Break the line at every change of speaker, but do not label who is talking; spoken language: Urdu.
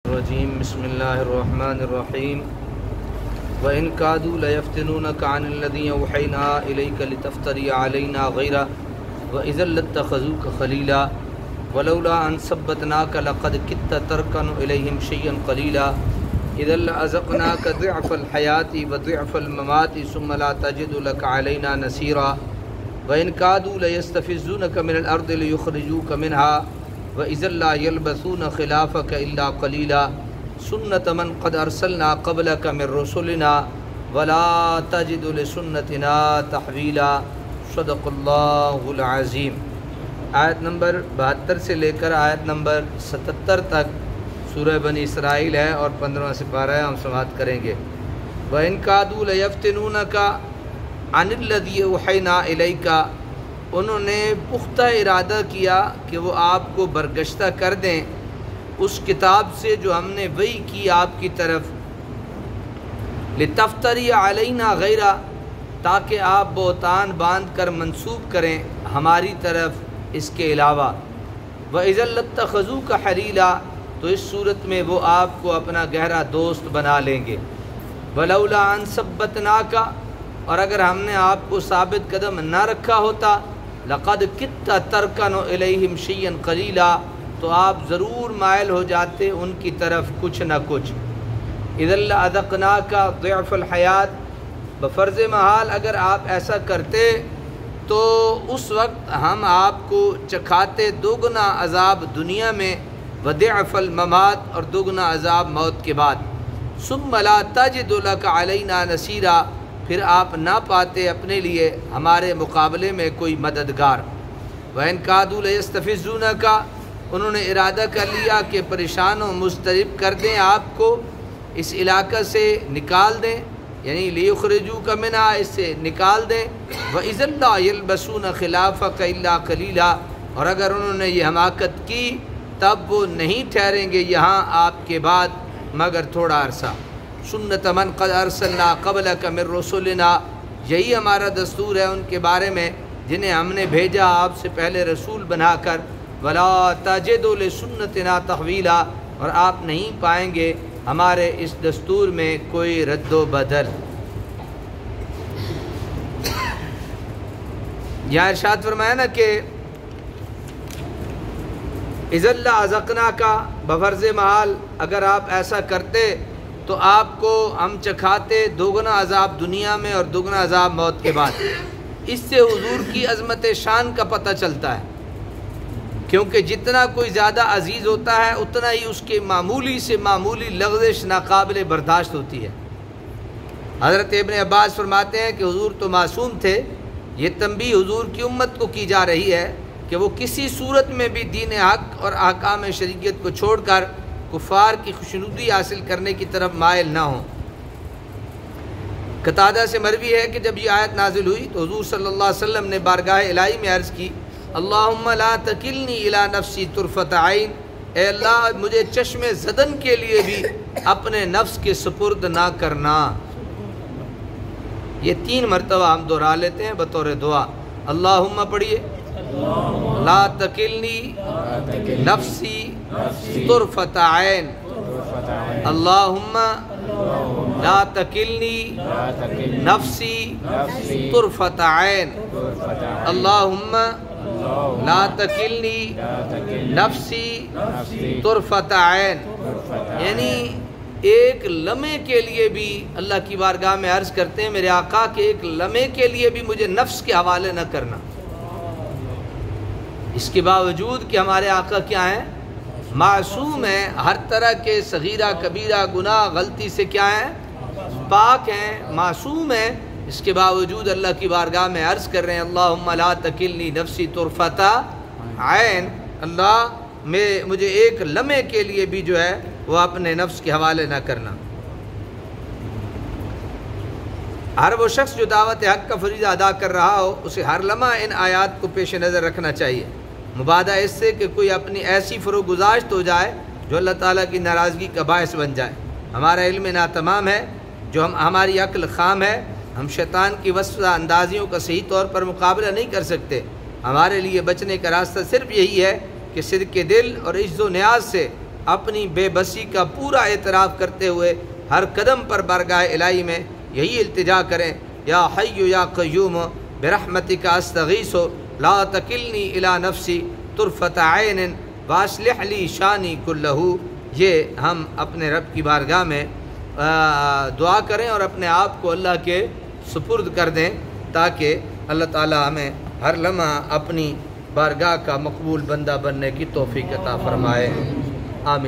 الرجیم بسم اللہ الرحمن الرحیم وَإِن كَادُوا لَيَفْتِنُونَكَ عَنِ الَّذِي أَوْحَيْنَا إِلَيْكَ لِتَفْتَرِيَ عَلَيْنَا غَيْرَهُ وَإِذًا لَاتَّخَذُوكَ خَلِيلًا وَلَوْلَا أَن ثَبَّتْنَاكَ لَقَدْ كِدتَّ تَرْكَنُ إِلَيْهِمْ شَيْئًا قَلِيلًا إِذًا لَأَذَقْنَاكَ ضِعْفَ الْحَيَاةِ وَضِعْفَ الْمَمَاتِ ثُمَّ لَا تَجِدُ لَكَ عَلَيْنَا نَصِيرًا وَإِن كَادُوا لَيَسْتَفِزُّونَكَ مِنَ الْأَرْضِ لِيُخْرِجُوكَ مِنْهَا وَإِذًا لَا يَلْبَثُونَ خِلَافَكَ إِلَّا قَلِيلًا سُنَّةَ مَنْ قَدْ أَرْسَلْنَا قَبْلَكَ مِنْ رُسُلِنَا وَلَا تَجِدُ لِسُنَّتِنَا تَحْوِيلًا صدق اللہ العظیم۔ آیت نمبر 72 سے لے کر آیت نمبر 77 تک سورہ بنی اسرائیل ہے اور 15واں سپارہ ہے، ہم سماعت کریں گے۔ وَإِن كَادُوا لَيَفْتِنُونَكَ عَنِ الَّذِي أَوْحَيْنَا إِلَيْكَ، انہوں نے پختہ ارادہ کیا کہ وہ آپ کو برگشتہ کر دیں اس کتاب سے جو ہم نے وحی کی آپ کی طرف، لِتَفْتَرِيَ عَلَيْنَا غَيْرَهُ، تاکہ آپ بہتان باندھ کر منسوب کریں ہماری طرف اس کے علاوہ، وَإِذًا لَاتَّخَذُوكَ خَلِيلًا، تو اس صورت میں وہ آپ کو اپنا گہرا دوست بنا لیں گے، وَلَوْلَا أَن ثَبَّتْنَاكَ، اور اگر ہم نے آپ کو ثابت قدم نہ رکھا ہوتا، لَقَدْ كِدتَّ تَرْكَنُ إِلَيْهِمْ شَيْئًا قَلِيلًا، تو آپ ضرور مائل ہو جاتے ان کی طرف کچھ نہ کچھ، إِذًا لَأَذَقْنَاكَ ضِعْفَ الْحَيَاةِ، بفرض محال اگر آپ ایسا کرتے تو اس وقت ہم آپ کو چکھاتے دوگنا عذاب دنیا میں، وضعف الممات، اور دوگنا عذاب موت کے بعد، ثم لا تجد لك علینا نصیرا، پھر آپ نہ پاتے اپنے لیے ہمارے مقابلے میں کوئی مددگار۔ وَإِن كَادُوا لَيَسْتَفِزُّونَكَ، انہوں نے ارادہ کر لیا کہ پریشان و مضطرب کر دیں آپ کو، اس علاقہ سے نکال دیں، یعنی لِيُخْرِجُوكَ مِنْهَا، اس سے نکال دیں، وَإِذًا لَا يَلْبَثُونَ خِلَافَكَ إِلَّا قَلِيلًا، اور اگر انہوں نے یہ حماقت کی تب وہ نہیں ٹھہریں گے یہاں آپ کے بعد مگر تھوڑا عرصہ۔ سُنَّةَ مَنْ قَدْ أَرْسَلْنَا قَبْلَكَ مِنْ رُسُلِنَا، یہی ہمارا دستور ہے ان کے بارے میں جنہیں ہم نے بھیجا آپ سے پہلے رسول بنا کر، وَلَا تَجِدُ لِسُنَّتِنَا تَحْوِيلًا، اور آپ نہیں پائیں گے ہمارے اس دستور میں کوئی رد و بدل۔ یہاں ارشاد فرمایا نا کہ اِذًا لَأَذَقْنَاكَ، بفرض محال اگر آپ ایسا کرتے تو آپ کو ہم چکھاتے دوگنا عذاب دنیا میں اور دوگنا عذاب موت کے بعد۔ اس سے حضور کی عظمت شان کا پتہ چلتا ہے، کیونکہ جتنا کوئی زیادہ عزیز ہوتا ہے اتنا ہی اس کے معمولی سے معمولی لغزش ناقابل برداشت ہوتی ہے۔ حضرت ابن عباس فرماتے ہیں کہ حضور تو معصوم تھے، یہ تنبیہ حضور کی امت کو کی جا رہی ہے کہ وہ کسی صورت میں بھی دین حق اور احکام شریعت کو چھوڑ کر کفار کی خوشنودی حاصل کرنے کی طرف مائل نہ ہوں۔ قتادہ سے مروی ہے کہ جب یہ آیت نازل ہوئی تو حضور صلی اللہ علیہ وسلم نے بارگاہ الہی میں عرض کی، اللہم لا تکلنی الی نفسی طرفۃ عین، اے اللہ مجھے چشم زدن کے لیے بھی اپنے نفس کے سپرد نہ کرنا۔ یہ 3 مرتبہ ہم دہرا لیتے ہیں بطور دعا۔ اللہم پڑھیے، لا تکلنی نفسی طرفۃ عین، اللہم لا تکلنی نفسی طرفۃ عین، اللہم لا تکلنی نفسی طرفۃ عین، یعنی ایک لمحے کے لیے بھی اللہ کی بارگاہ میں عرض کرتے ہیں میرے آقا کہ ایک لمحے کے لیے بھی مجھے نفس کے حوالے نہ کرنا۔ اس کے باوجود کہ ہمارے آقا کیا ہیں؟ معصوم ہیں، ہر طرح کے صغیرہ کبیرہ گناہ غلطی سے کیا ہیں؟ پاک ہیں، معصوم ہیں، اس کے باوجود اللہ کی بارگاہ میں عرض کر رہے ہیں اللہم لا تکلنی نفسی طرفۃ عین، اللہ مجھے ایک لمحے کے لیے بھی جو ہے وہ اپنے نفس کے حوالے نہ کرنا۔ ہر وہ شخص جو دعوت حق کا فریضہ ادا کر رہا ہو اسے ہر لمحہ ان آیات کو پیش نظر رکھنا چاہیے، مبادہ اس سے کہ کوئی اپنی ایسی فروگزاشت ہو جائے جو اللہ تعالیٰ کی ناراضگی کا باعث بن جائے۔ ہمارا علم ناتمام ہے، جو ہماری عقل خام ہے، ہم شیطان کی وسوسہ اندازیوں کا صحیح طور پر مقابلہ نہیں کر سکتے۔ ہمارے لیے بچنے کا راستہ صرف یہی ہے کہ صدق دل اور عجز و نیاز سے اپنی بے بسی کا پورا اعتراف کرتے ہوئے ہر قدم پر بارگاہ الہی میں یہی التجا کریں، یا حی یا قیوم برحمتک استغیث لا تکلنی الی نفسی طرفۃ عین واصلح لی شانی کلہ۔ یہ ہم اپنے رب کی بارگاہ میں دعا کریں اور اپنے آپ کو اللہ کے سپرد کر دیں، تاکہ اللہ تعالی ہمیں ہر لمحہ اپنی بارگاہ کا مقبول بندہ بننے کی توفیق عطا فرمائے۔ آمین۔